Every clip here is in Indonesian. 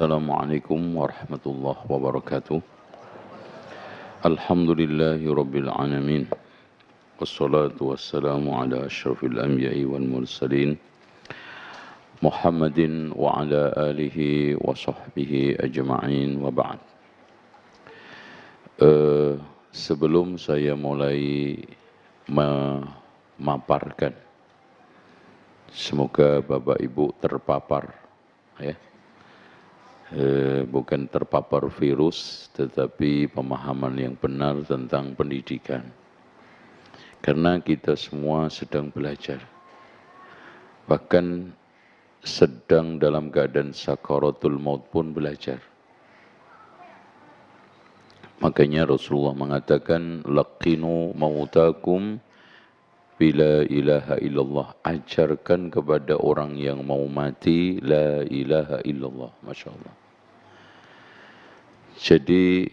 Assalamualaikum warahmatullahi wabarakatuh. Alhamdulillahi rabbil alamin. Wassalatu wassalamu ala asyrafil anbiya'i wal mursalin Muhammadin wa ala alihi wa sahbihi ajma'in wa ba'd. Sebelum saya mulai memaparkan, semoga Bapak Ibu terpapar ya. Bukan terpapar virus, tetapi pemahaman yang benar tentang pendidikan. Karena kita semua sedang belajar. Bahkan sedang dalam keadaan sakaratul maut pun belajar. Makanya Rasulullah mengatakan, laqinu mautakum bila ilaha illallah. Ajarkan kepada orang yang mau mati, la ilaha illallah. Masya Allah. Jadi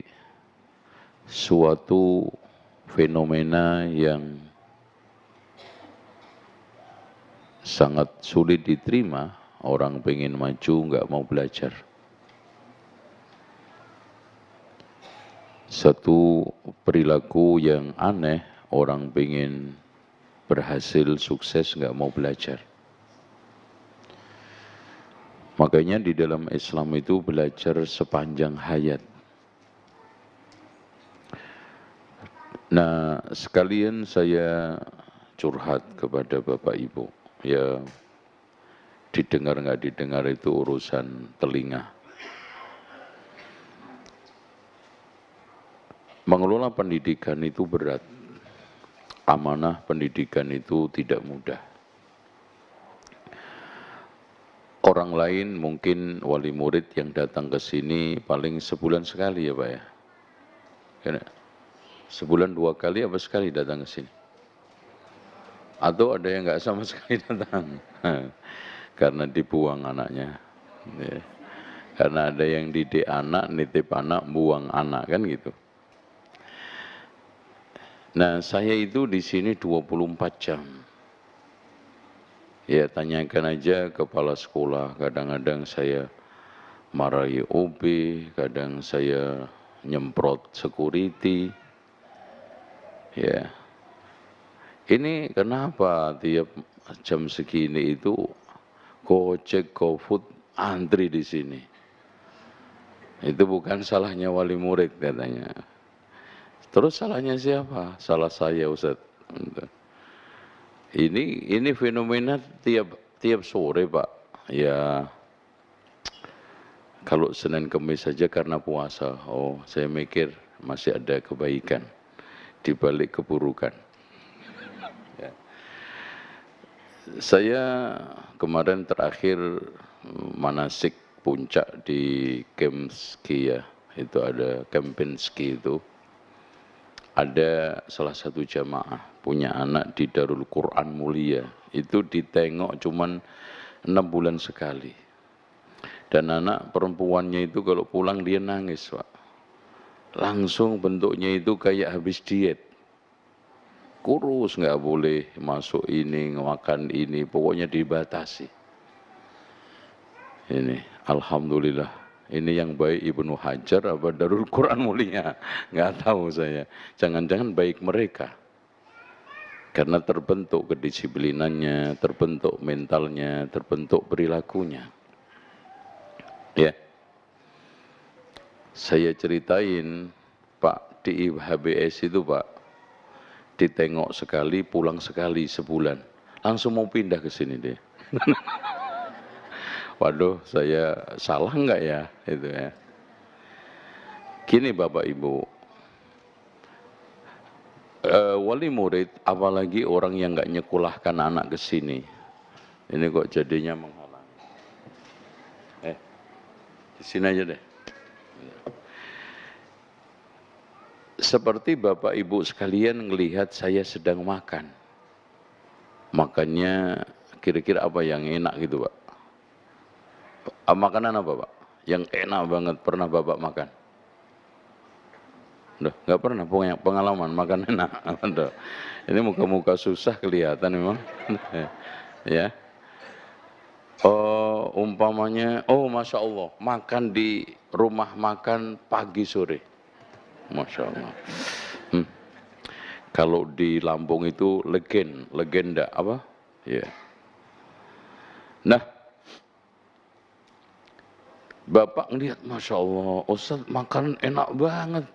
suatu fenomena yang sangat sulit diterima, orang pengen maju nggak mau belajar. Satu perilaku yang aneh, orang pengen berhasil, sukses nggak mau belajar. Makanya di dalam Islam itu belajar sepanjang hayat. Nah, sekalian saya curhat kepada Bapak Ibu. Ya, didengar nggak didengar itu urusan telinga. Mengelola pendidikan itu berat. Amanah pendidikan itu tidak mudah. Orang lain mungkin wali murid yang datang ke sini paling sebulan sekali ya Pak ya. Sebulan 2 kali apa sekali datang ke sini? Atau ada yang nggak sama sekali datang? Karena dibuang anaknya. Ya. Karena ada yang didik anak, nitip anak, buang anak, kan gitu. Nah, saya itu di sini 24 jam. Ya, tanyakan aja kepala sekolah. Kadang-kadang saya marahi OB, kadang saya nyemprot security. Ya. Ini kenapa tiap jam segini itu Gojek, GoFood antri di sini. Itu bukan salahnya wali murid katanya. Terus salahnya siapa? Salah saya Ustaz. Ini fenomena tiap sore Pak. Ya kalau Senin Kemis saja karena puasa. Oh, saya mikir masih ada kebaikan di balik keburukan. Ya. Saya kemarin terakhir manasik puncak di Kemski ya. Itu ada Kempinski itu. Ada salah satu jamaah punya anak di Darul Quran Mulia. Itu ditengok cuman 6 bulan sekali. Dan anak perempuannya itu kalau pulang dia nangis Pak. Langsung bentuknya itu kayak habis diet. Kurus, nggak boleh masuk ini, makan ini, pokoknya dibatasi. Ini, alhamdulillah. Ini yang baik Ibnu Hajar apa Darul Quran Mulia? Nggak tahu saya. Jangan-jangan baik mereka. Karena terbentuk kedisiplinannya, terbentuk mentalnya, terbentuk perilakunya. Ya. Saya ceritain, Pak, di HBS itu Pak, ditengok sekali, pulang sekali sebulan. Langsung mau pindah ke sini deh. Waduh, saya salah enggak ya? Itu ya. Gini Bapak Ibu, wali murid, apalagi orang yang enggak nyekolahkan anak ke sini, ini kok jadinya menghalang. Di sini aja deh. Seperti Bapak Ibu sekalian ngelihat saya sedang makan. Makannya kira-kira apa yang enak gitu Pak? Makanan apa Pak? Yang enak banget pernah Bapak makan? Udah, nggak pernah punya pengalaman makan enak. Udah. Ini muka-muka susah kelihatan memang. Ya. Umpamanya, oh Masya Allah, makan di rumah makan pagi sore. Masya Allah. Hmm. Kalau di Lampung itu legenda apa? Ya. Nah, Bapak ngelihat, Masya Allah, Ustaz makan enak banget.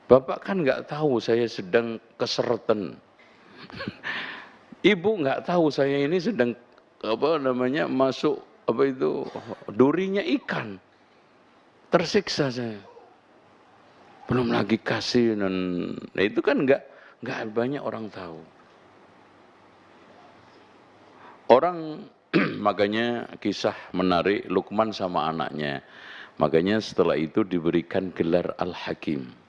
Bapak kan nggak tahu saya sedang keseretan. Ibu nggak tahu saya ini sedang apa namanya masuk apa itu durinya ikan. Tersiksa saya. Belum lagi kasih dan nah itu kan nggak banyak orang tahu. Orang makanya kisah menarik Luqman sama anaknya. Makanya setelah itu diberikan gelar Al-Hakim.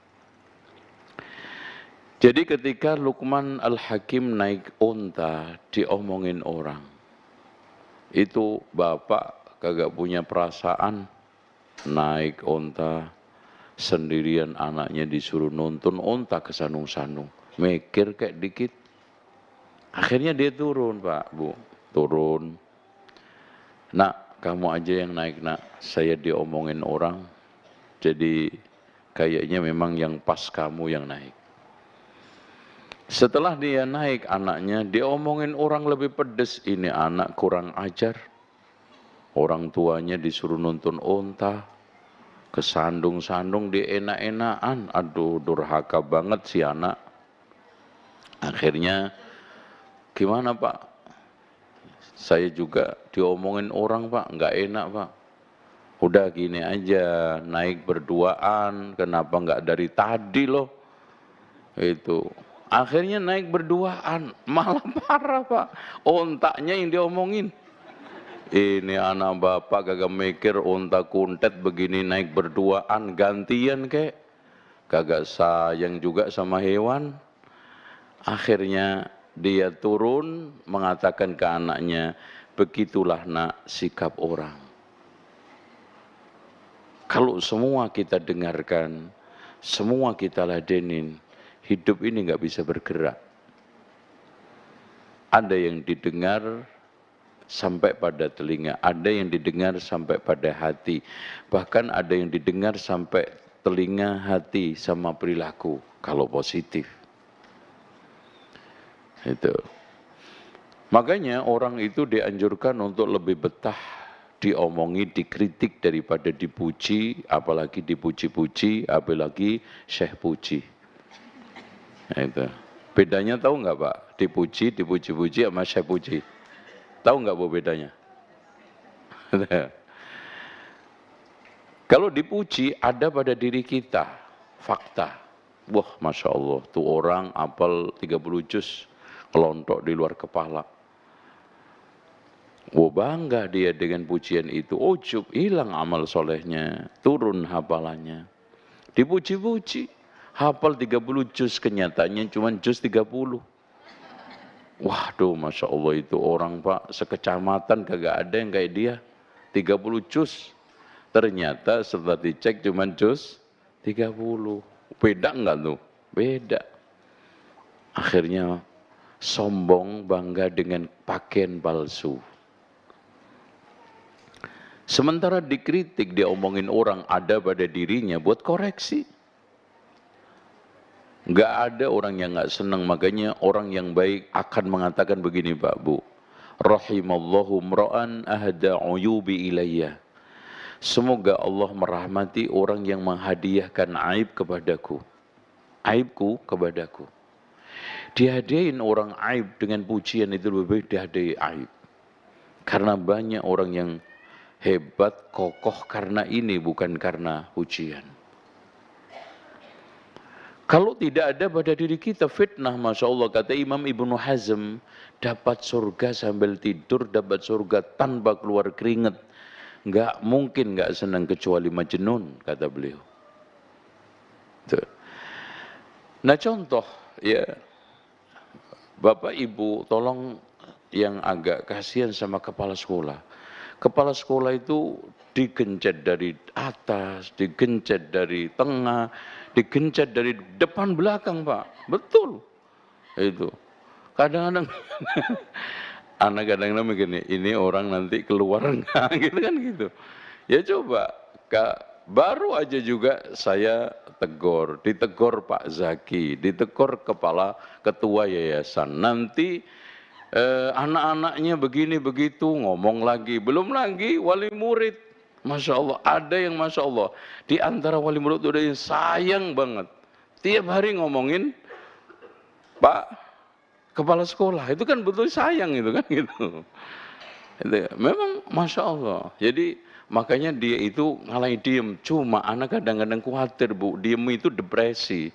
Jadi ketika Luqman Al-Hakim naik unta diomongin orang. Itu bapak kagak punya perasaan naik unta sendirian anaknya disuruh nonton unta ke sanung-sanung. Mikir kayak dikit. Akhirnya dia turun Pak, Bu. Turun. Nak, kamu aja yang naik nak. Saya diomongin orang. Jadi kayaknya memang yang pas kamu yang naik. Setelah dia naik anaknya, dia omongin orang lebih pedes. Ini anak kurang ajar. Orang tuanya disuruh nonton unta. Kesandung-sandung di enak-enakan. Aduh, durhaka banget si anak. Akhirnya, gimana Pak? Saya juga diomongin orang Pak, nggak enak Pak. Udah gini aja, naik berduaan, kenapa nggak dari tadi loh? Itu. Akhirnya naik berduaan, malah parah Pak. Ontaknya yang diomongin. Ini anak bapak kagak mikir onta kuntet begini naik berduaan, gantian kek. Kagak sayang juga sama hewan. Akhirnya dia turun mengatakan ke anaknya, begitulah nak sikap orang. Kalau semua kita dengarkan, semua kita ladenin, hidup ini nggak bisa bergerak. Ada yang didengar sampai pada telinga, ada yang didengar sampai pada hati, bahkan ada yang didengar sampai telinga, hati, sama perilaku, kalau positif. Itu. Makanya orang itu dianjurkan untuk lebih betah diomongi, dikritik daripada dipuji, apalagi dipuji-puji, apalagi syekh puji. Itu. Bedanya tahu nggak Pak? Dipuji, dipuji-puji sama syekh puji. Tahu nggak Bu bedanya? Kalau dipuji ada pada diri kita, fakta. Wah Masya Allah, tuh orang apal 30 juz, kelontok di luar kepala. Wah bangga dia dengan pujian itu, ujub, hilang amal solehnya, turun hafalannya. Dipuji-puji, hafal 30 juz, kenyataannya cuma juz 30. Waduh Masya Allah itu orang Pak, sekecamatan kagak ada yang kayak dia, 30 juz. Ternyata setelah dicek cuma juz 30. Beda enggak tuh? Beda. Akhirnya sombong, bangga dengan pakaian palsu. Sementara dikritik, diomongin orang ada pada dirinya buat koreksi. Enggak ada orang yang enggak senang, makanya orang yang baik akan mengatakan begini Pak Bu. Rahimallahu mra'an ahda uyubi ilayya. Semoga Allah merahmati orang yang menghadiahkan aib kepadaku. Aibku kepadaku. Dihadiahin orang aib dengan pujian itu lebih baik dihadiahi aib. Karena banyak orang yang hebat, kokoh karena ini, bukan karena pujian. Kalau tidak ada pada diri kita fitnah, Masya Allah, kata Imam Ibnu Hazm, dapat surga sambil tidur, dapat surga tanpa keluar keringat. Enggak mungkin enggak senang kecuali majnun, kata beliau. Tuh. Nah contoh, ya, Bapak Ibu tolong yang agak kasihan sama kepala sekolah. Kepala sekolah itu digencet dari atas, digencet dari tengah, digencet dari depan belakang Pak. Betul. Itu. Kadang-kadang Anak kadang-kadang mikir nih, ini orang nanti keluar enggak gitu kan gitu. Ya coba, Kak, baru aja juga saya ditegur Pak Zaki, ditegur kepala ketua yayasan. Nanti anak-anaknya begini begitu ngomong lagi, belum lagi wali murid. Masya Allah, ada yang Masya Allah di antara wali murid itu ada yang sayang banget. Tiap hari ngomongin Pak kepala sekolah, itu kan betul sayang itu kan gitu. Itu, memang Masya Allah. Jadi makanya dia itu ngalahin diem. Cuma anak kadang-kadang khawatir Bu, diem itu depresi.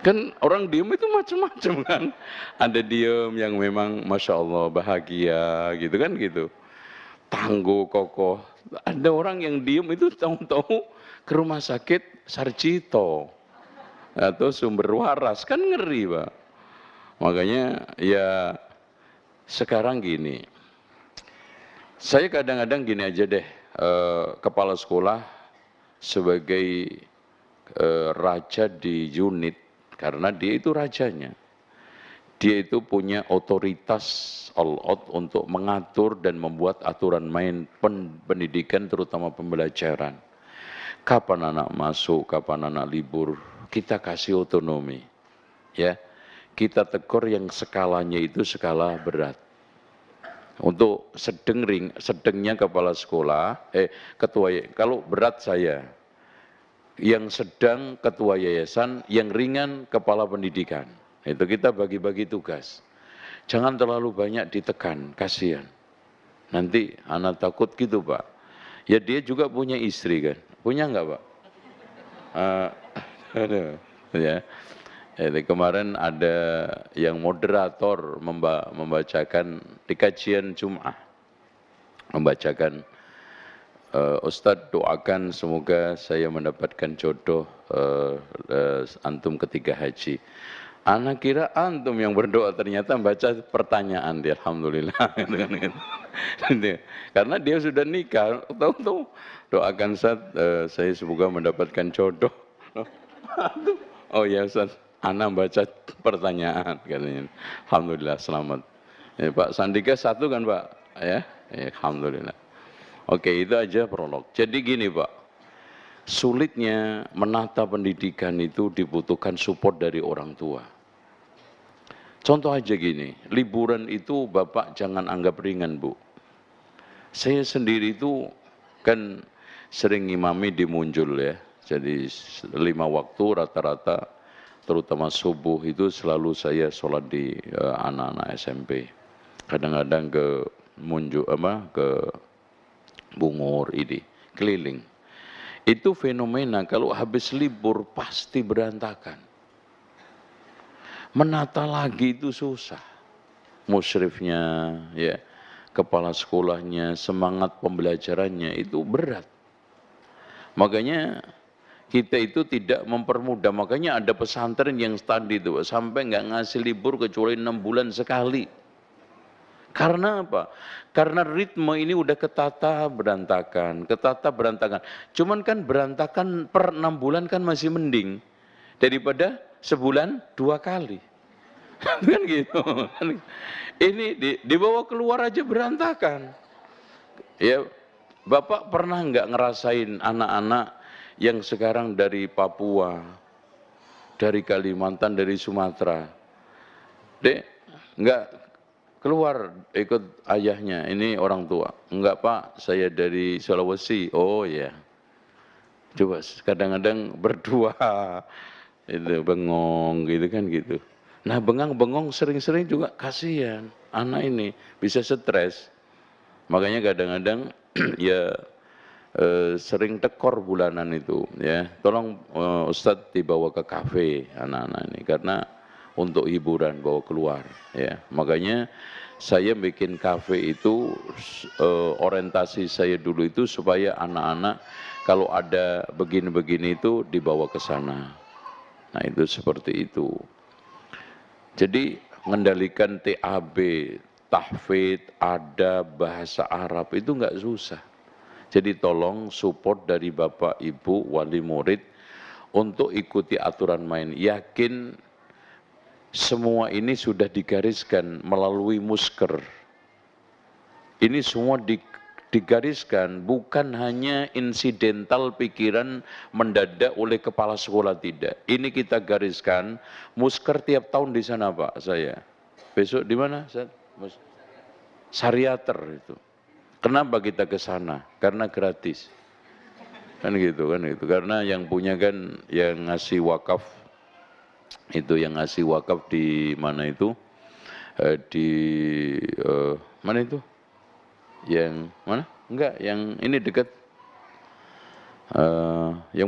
Kan orang diem itu macam-macam kan. Ada diem yang memang Masya Allah bahagia gitu kan gitu. Tangguh, kokoh. Ada orang yang diem itu tahu-tahu ke rumah sakit Sarjito. Atau Sumber Waras. Kan ngeri Pak. Makanya ya sekarang gini. Saya kadang-kadang gini aja deh. Kepala sekolah sebagai raja di unit. Karena dia itu rajanya. Dia itu punya otoritas all out untuk mengatur dan membuat aturan main pendidikan terutama pembelajaran. Kapan anak masuk, kapan anak libur, kita kasih otonomi. Ya. Kita tegur yang skalanya itu skala berat. Untuk sedengnya kepala sekolah, ketua, kalau berat saya, yang sedang ketua yayasan, yang ringan kepala pendidikan. Itu kita bagi-bagi tugas. Jangan terlalu banyak ditekan, kasihan. Nanti anak takut gitu Pak. Ya dia juga punya istri kan. Punya enggak Pak? Ya. Jadi kemarin ada yang moderator membacakan di kajian Jum'ah. Membacakan Ustadz doakan semoga saya mendapatkan jodoh antum ketika haji. Anak kira antum yang berdoa, ternyata baca pertanyaan dia, alhamdulillah. Karena dia sudah nikah, tahu-tahu doakan Ustaz saya semoga mendapatkan jodoh. Oh ya Ustaz, anak baca pertanyaan katanya. Alhamdulillah selamat. Ya, Pak Sandika satu kan Pak? Ya, alhamdulillah. Oke, itu aja prolog. Jadi gini Pak, sulitnya menata pendidikan itu dibutuhkan support dari orang tua. Contoh aja gini, liburan itu Bapak jangan anggap ringan Bu. Saya sendiri itu kan sering ngimami di Munjul ya. Jadi 5 waktu rata-rata, terutama subuh itu selalu saya sholat di anak-anak SMP. Kadang-kadang ke Munjul, ke Bungur ini, keliling. Itu fenomena kalau habis libur pasti berantakan. Menata lagi itu susah. Musyrifnya, ya, kepala sekolahnya, semangat pembelajarannya itu berat. Makanya kita itu tidak mempermudah. Makanya ada pesantren yang tadi itu sampai nggak ngasih libur kecuali 6 bulan sekali. Karena apa? Karena ritme ini udah ketata berantakan. Cuman kan berantakan per 6 bulan kan masih mending daripada sebulan 2 kali. Kan gitu. Ini dibawa keluar aja berantakan. Ya, Bapak pernah nggak ngerasain anak-anak yang sekarang dari Papua, dari Kalimantan, dari Sumatera, nggak keluar ikut ayahnya, ini orang tua. Enggak Pak, saya dari Sulawesi. Oh ya. Coba kadang-kadang berdua itu bengong gitu kan gitu. Nah bengong sering-sering juga kasihan anak ini bisa stres. Makanya kadang-kadang ya sering tekor bulanan itu ya. Tolong Ustadz dibawa ke kafe anak-anak ini karena untuk hiburan bawa keluar ya. Makanya saya bikin kafe itu orientasi saya dulu itu supaya anak-anak kalau ada begini-begini itu dibawa ke sana. Nah itu seperti itu. Jadi mengendalikan TAB, tahfidz, ada bahasa Arab itu enggak susah. Jadi tolong support dari Bapak Ibu wali murid untuk ikuti aturan main. Yakin semua ini sudah digariskan melalui musker. Ini semua digariskan, bukan hanya insidental pikiran mendadak oleh kepala sekolah, tidak. Ini kita gariskan, musker tiap tahun di sana Pak saya. Besok di mana? Sariater itu. Kenapa kita ke sana? Karena gratis. Kan gitu. Karena yang punya kan yang ngasih wakaf, itu yang ngasih wakaf di mana itu? Di mana itu? Yang mana? Enggak, yang ini dekat yang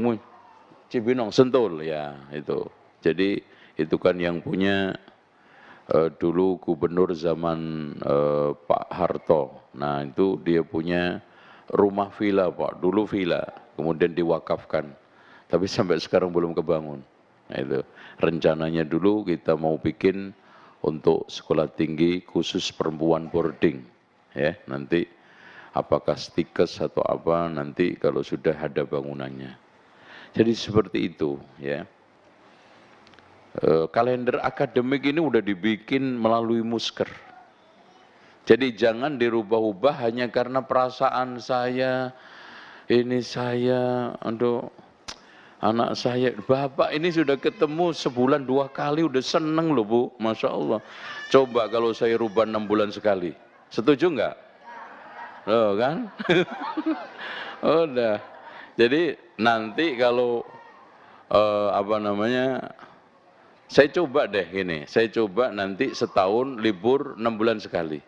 Cibinong, Sentul ya itu. Jadi itu kan yang punya dulu gubernur zaman Pak Harto. Nah itu dia punya rumah villa Pak, dulu villa, kemudian diwakafkan. Tapi sampai sekarang belum kebangun. Nah itu rencananya dulu kita mau bikin untuk sekolah tinggi khusus perempuan boarding. Ya, nanti apakah stikes atau apa nanti kalau sudah ada bangunannya. Jadi seperti itu ya. Kalender akademik ini udah dibikin melalui musker. Jadi jangan dirubah-ubah hanya karena perasaan saya, ini saya, aduh anak saya, bapak ini sudah ketemu sebulan 2 kali udah seneng loh Bu, Masya Allah. Coba kalau saya rubah 6 bulan sekali, setuju nggak? Loh kan? Udah. Jadi nanti kalau saya coba deh ini, saya coba nanti setahun libur 6 bulan sekali.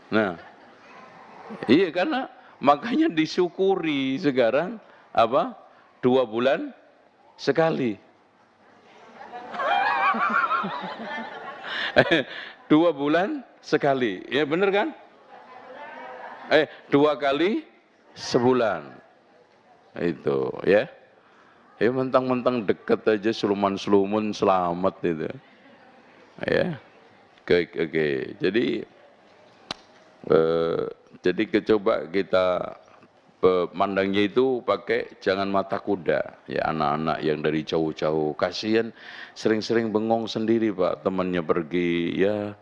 Nah, iya karena makanya disyukuri sekarang 2 bulan sekali. 2 bulan sekali, ya bener kan? 2 kali sebulan. Itu ya. Mentang-mentang deket aja seluman-selumun selamat itu. Ya. Oke. Jadi coba kita mandangnya itu pakai jangan mata kuda. Ya anak-anak yang dari jauh-jauh. Kasihan sering-sering bengong sendiri Pak. Temannya pergi ya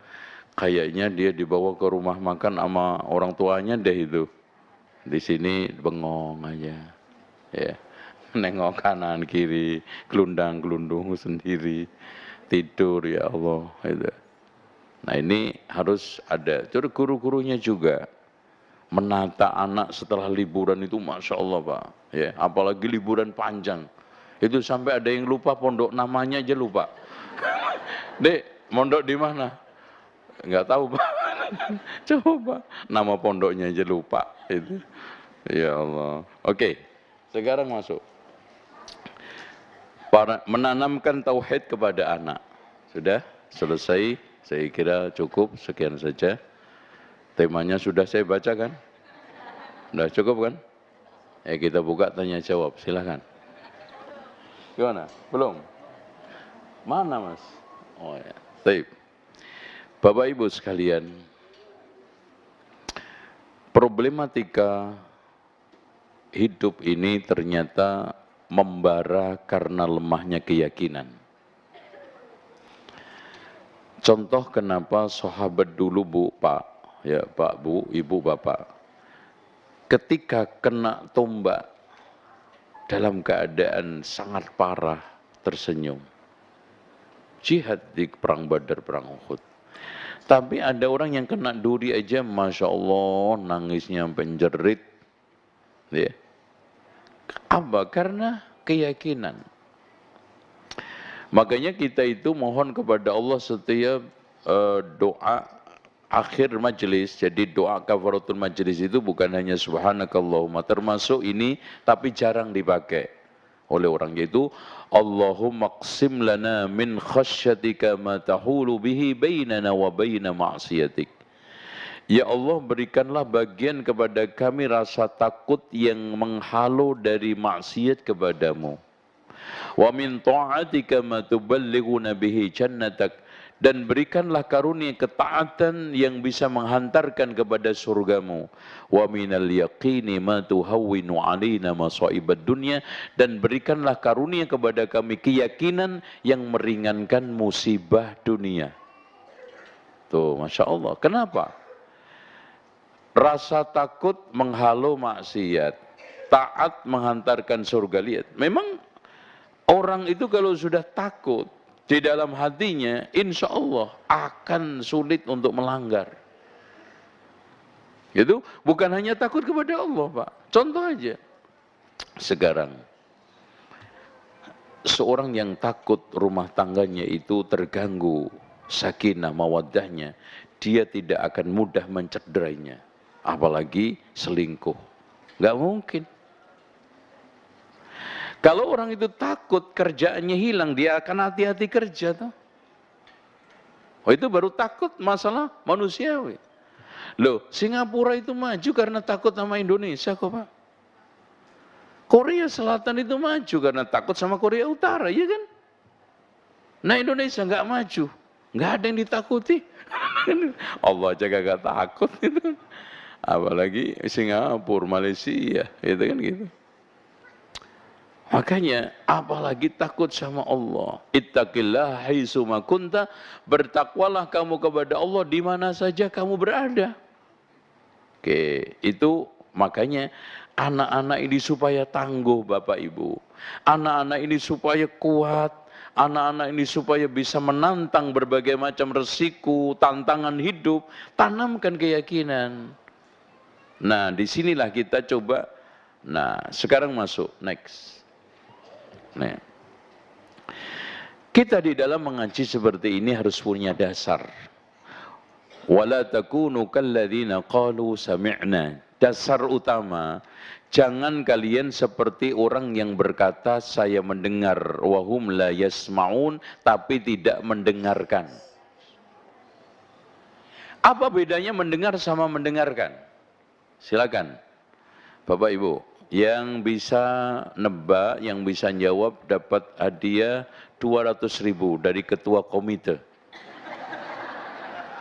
kayaknya dia dibawa ke rumah makan sama orang tuanya deh itu. Di sini bengong aja. Ya. Nengok kanan kiri, gelundang-gelundung sendiri, tidur ya Allah. Itu. Nah ini harus ada, terus guru-gurunya juga menata anak setelah liburan itu Masya Allah Pak. Ya, apalagi liburan panjang, itu sampai ada yang lupa pondok namanya aja lupa. Dek, mondok di mana? Enggak tahu Pak. Coba nama pondoknya aja lupa. Itu. Ya Allah. Oke, sekarang masuk. Menanamkan tauhid kepada anak. Sudah selesai, saya kira cukup, sekian saja. Temanya sudah saya bacakan. Sudah cukup kan? Kita buka tanya jawab, silakan. Gimana? Belum? Mana Mas? Oh ya, baik. Bapak Ibu sekalian, problematika hidup ini ternyata membara karena lemahnya keyakinan. Contoh kenapa sahabat dulu Bu, Pak, ya Pak, Bu, Ibu, Bapak, ketika kena tombak dalam keadaan sangat parah tersenyum. Jihad di perang Badar, perang Uhud. Tapi ada orang yang kena duri aja, Masya Allah, nangisnya penjerit. Ya. Apa? Karena keyakinan. Makanya kita itu mohon kepada Allah setiap doa akhir majelis. Jadi doa kafaratul majelis itu bukan hanya subhanakallahumma, termasuk ini tapi jarang dipakai oleh orang, yaitu Allahumma qsim lana min khasyatika ma tahulu bihi bainana wa baina ma'siyatik. Ya Allah, berikanlah bagian kepada kami rasa takut yang menghalau dari maksiat kepadamu. Wa min ta'atika ma tuballighuna bihi jannatak, dan berikanlah karunia ketaatan yang bisa menghantarkan kepada surgamu. Wa minal yaqini ma tuhawwinu 'alaina masaibad dunya, dan berikanlah karunia kepada kami keyakinan yang meringankan musibah dunia. Tuh, Masya Allah. Kenapa? Rasa takut menghalau maksiat. Taat menghantarkan surga. Lihat, memang orang itu kalau sudah takut di dalam hatinya, insya Allah akan sulit untuk melanggar. Itu bukan hanya takut kepada Allah, Pak. Contoh aja. Sekarang, seorang yang takut rumah tangganya itu terganggu sakinah mawaddahnya, dia tidak akan mudah mencederainya. Apalagi selingkuh. Nggak mungkin. Kalau orang itu takut kerjaannya hilang, dia akan hati-hati kerja tuh. Oh, itu baru takut masalah manusiawi. Loh, Singapura itu maju karena takut sama Indonesia kok, Pak. Korea Selatan itu maju karena takut sama Korea Utara, ya kan? Nah, Indonesia nggak maju, nggak ada yang ditakuti. Allah aja gak takut itu. Apalagi Singapura, Malaysia, itu kan gitu. Makanya apalagi takut sama Allah. Ittaqillah haitsuma kunta, bertakwalah kamu kepada Allah di mana saja kamu berada. Oke, itu makanya anak-anak ini supaya tangguh Bapak Ibu. Anak-anak ini supaya kuat. Anak-anak ini supaya bisa menantang berbagai macam resiko, tantangan hidup, tanamkan keyakinan. Nah, disinilah kita coba. Nah, sekarang masuk, next. Nah, kita di dalam mengaji seperti ini harus punya dasar. Wala takunu kalladzina qalu sami'na. Dasar utama, jangan kalian seperti orang yang berkata saya mendengar, wahum la yasma'un, tapi tidak mendengarkan. Apa bedanya mendengar sama mendengarkan? Silakan Bapak Ibu, yang bisa nebak, yang bisa jawab dapat hadiah 200.000 dari ketua komite.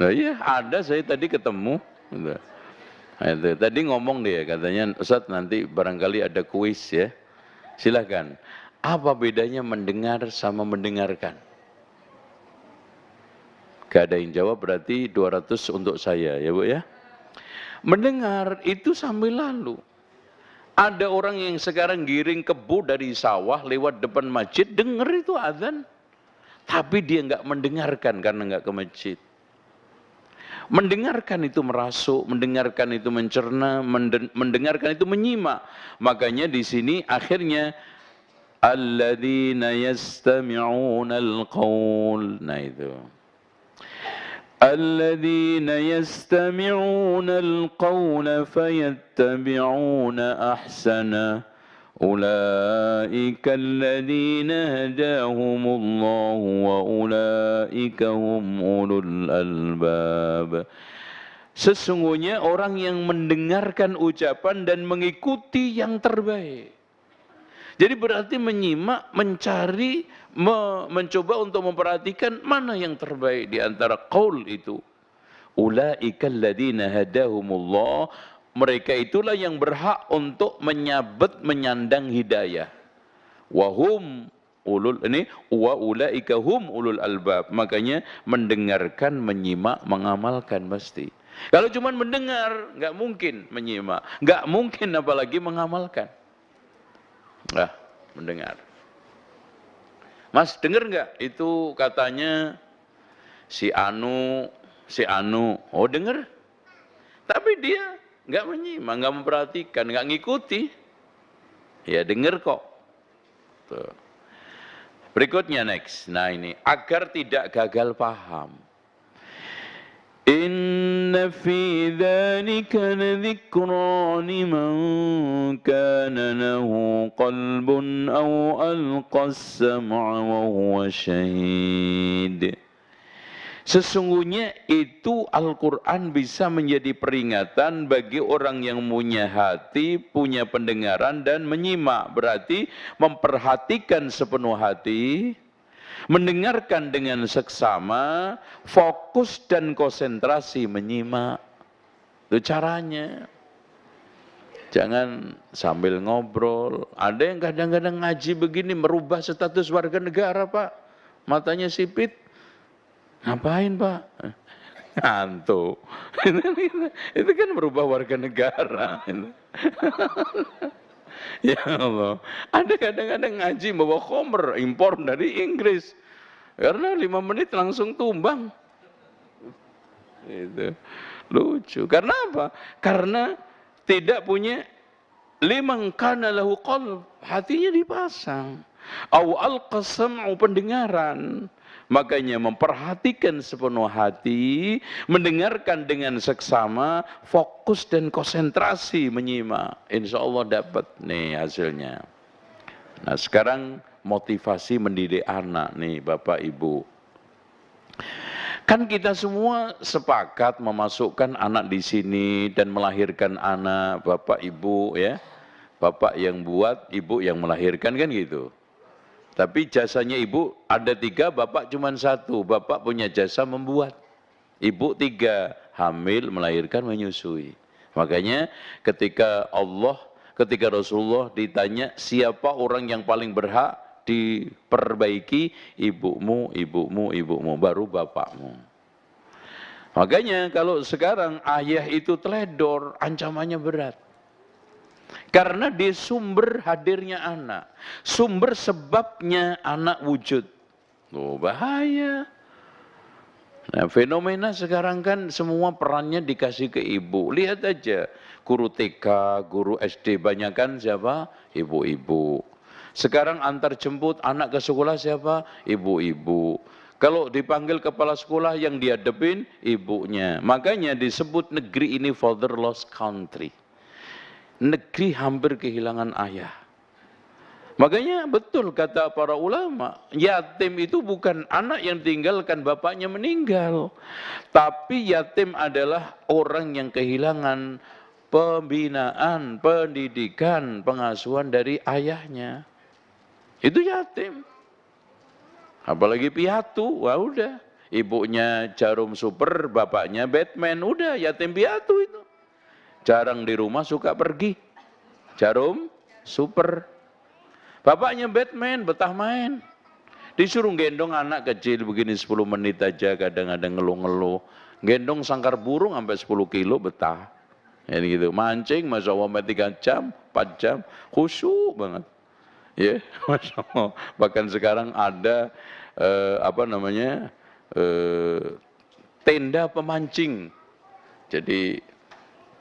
Nah iya, ada, saya tadi ketemu. Nah, itu. Tadi ngomong dia, katanya Ustadz nanti barangkali ada kuis ya. Silakan. Apa bedanya mendengar sama mendengarkan? Gak ada yang jawab, berarti 200 untuk saya ya Bu ya. Mendengar itu sambil lalu. Ada orang yang sekarang giring kebu dari sawah lewat depan masjid, dengar itu azan. Tapi dia nggak mendengarkan karena nggak ke masjid. Mendengarkan itu merasuk, mendengarkan itu mencerna, mendengarkan itu menyimak. Makanya di sini akhirnya alladzina yastami'una al-qaul. Nah itu. الذين يستمعون القول فيتبعون أحسنه أولئك الذين هداهم الله وأولئك هم أولو الألباب. Sesungguhnya orang yang mendengarkan ucapan dan mengikuti yang terbaik. Jadi berarti menyimak, mencari, mencoba untuk memperhatikan mana yang terbaik di antara qaul itu. Ulaika alladzina hadahumullah, mereka itulah yang berhak untuk menyandang hidayah. Wa hum ulul ini wa ulaika hum ulul albab. Makanya mendengarkan, menyimak, mengamalkan mesti. Kalau cuma mendengar, nggak mungkin menyimak, nggak mungkin apalagi mengamalkan. Nah, mendengar. Mas, dengar nggak? Itu katanya si Anu. Oh, dengar. Tapi dia nggak menyimak, nggak memperhatikan, nggak ngikuti. Ya, dengar kok. Tuh. Berikutnya next. Nah ini, agar tidak gagal paham. Inna fi dzalika ladzikra liman kana lahu qalbun aw alqa as-sam'a wa huwa syahid. Sesungguhnya itu Al-Quran bisa menjadi peringatan bagi orang yang punya hati, punya pendengaran dan menyimak. Berarti memperhatikan sepenuh hati, mendengarkan dengan seksama, fokus dan konsentrasi menyimak. Itu caranya. Jangan sambil ngobrol. Ada yang kadang-kadang ngaji begini merubah status warga negara, Pak. Matanya sipit. Ngapain, Pak? ngantuk. Itu kan berubah warga negara. Ya Allah, ada kadang-kadang ngaji bawa khomer impor dari Inggris, karena 5 menit langsung tumbang. Itu lucu. Karena apa? Karena tidak punya liman kana lahu qalb, hatinya dipasang. Au alqasam'u, pendengaran. Makanya memperhatikan sepenuh hati, mendengarkan dengan seksama, fokus dan konsentrasi menyimak. Insya Allah dapat nih hasilnya. Nah sekarang motivasi mendidik anak nih Bapak Ibu. Kan kita semua sepakat memasukkan anak di sini dan melahirkan anak, Bapak Ibu ya. Bapak yang buat, Ibu yang melahirkan, kan gitu. Tapi jasanya Ibu ada 3, Bapak cuma 1. Bapak punya jasa membuat. Ibu 3, hamil, melahirkan, menyusui. Makanya ketika Rasulullah ditanya siapa orang yang paling berhak diperbaiki, ibumu, baru bapakmu. Makanya kalau sekarang ayah itu teledor, ancamannya berat. Karena dia sumber hadirnya anak, sumber sebabnya anak wujud. Oh bahaya. Nah fenomena sekarang kan semua perannya dikasih ke ibu. Lihat aja, guru TK, guru SD, banyakan siapa? Ibu-ibu. Sekarang antar jemput anak ke sekolah siapa? Ibu-ibu. Kalau dipanggil kepala sekolah yang dihadapin ibunya. Makanya disebut negeri ini fatherless country. Negeri hampir kehilangan ayah. Makanya betul kata para ulama, yatim itu bukan anak yang tinggalkan bapaknya meninggal. Tapi yatim adalah orang yang kehilangan pembinaan, pendidikan, pengasuhan dari ayahnya. Itu yatim. Apalagi piatu, wah udah. Ibunya jarum super, bapaknya Batman, udah yatim piatu itu. Jarang di rumah, suka pergi. Jarum super. Bapaknya Batman, betah main. Disuruh gendong anak kecil begini 10 menit aja, kadang-kadang ngeluh-ngeluh. Gendong sangkar burung sampai 10 kilo betah. Ini gitu, mancing, Masya Allah 3 jam, 4 jam, khusyuk banget. Ya, Masya Allah. Bahkan sekarang ada tenda pemancing. Jadi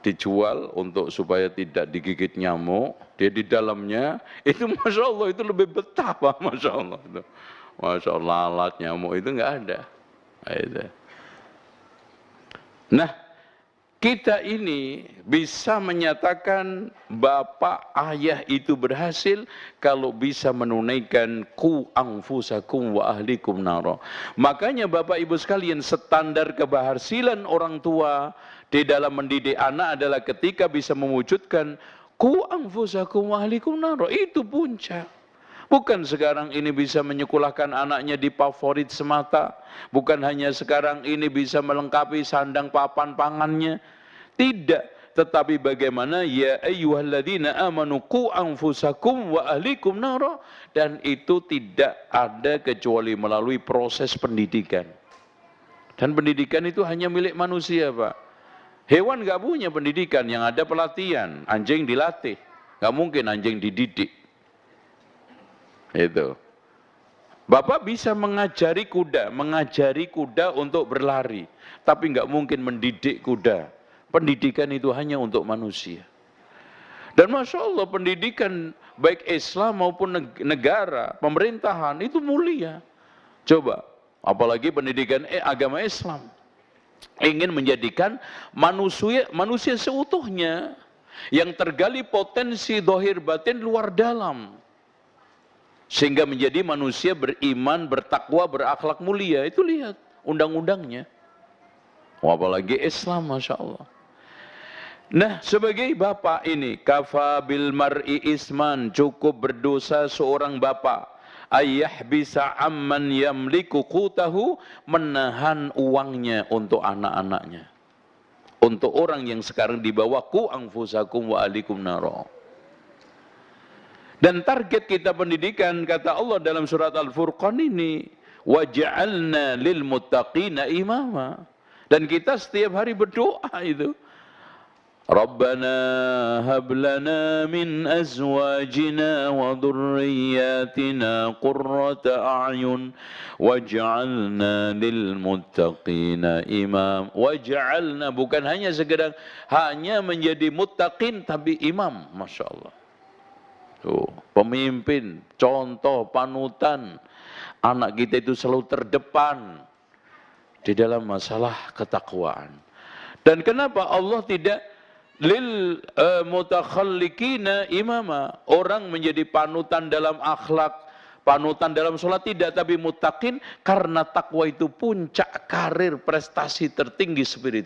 dijual untuk supaya tidak digigit nyamuk. Dia di dalamnya itu Masya Allah itu lebih betah Pak, Masya Allah itu. Masya Allah, lalat nyamuk itu nggak ada. Nah kita ini bisa menyatakan bapak ayah itu berhasil kalau bisa menunaikan ku anfusakum wa ahlikum naro. Makanya Bapak Ibu sekalian, standar keberhasilan orang tua di dalam mendidik anak adalah ketika bisa mewujudkan ku anfusakum wa ahlikum naro. Itu puncak. Bukan sekarang ini bisa menyekolahkan anaknya di favorit semata. Bukan hanya sekarang ini bisa melengkapi sandang papan pangannya. Tidak. Tetapi bagaimana ya ayyuhalladzina amanu qu anfusakum wa ahlikum nara. Dan itu tidak ada kecuali melalui proses pendidikan. Dan pendidikan itu hanya milik manusia Pak. Hewan nggak punya pendidikan, yang ada pelatihan. Anjing dilatih. Nggak mungkin anjing dididik. Itu. Bapak bisa mengajari kuda untuk berlari, tapi nggak mungkin mendidik kuda. Pendidikan itu hanya untuk manusia. Dan Masya Allah pendidikan baik Islam maupun negara, pemerintahan itu mulia. Coba, apalagi pendidikan agama Islam. Ingin menjadikan manusia seutuhnya, yang tergali potensi dohir batin luar dalam. Sehingga menjadi manusia beriman, bertakwa, berakhlak mulia. Itu lihat undang-undangnya. Apalagi Islam, Masya Allah. Nah, sebagai bapak ini, kafa bil mar'i isman, cukup berdosa seorang bapak. Ayah bisa amman yamliku qutahu, menahan uangnya untuk anak-anaknya. Untuk orang yang sekarang dibawa ku anfusakum wa alikum naro. Dan target kita pendidikan, kata Allah dalam surat Al-Furqan ini, waja'alna lil muttaqina imama. Dan kita setiap hari berdoa itu. Rabbana hab lana min azwajina wa dhurriyyatina qurrata a'yun waj'alna lil muttaqina imam. Waj'alna, bukan hanya sekedar hanya menjadi muttaqin, tapi imam. Masya Allah. Tuh, pemimpin, contoh, panutan. Anak kita itu selalu terdepan di dalam masalah ketakwaan. Dan kenapa Allah tidak lil mutakhallikina imama, orang menjadi panutan dalam akhlak, panutan dalam sholat, tidak, tapi muttaqin, karena takwa itu puncak karir prestasi tertinggi spiritual.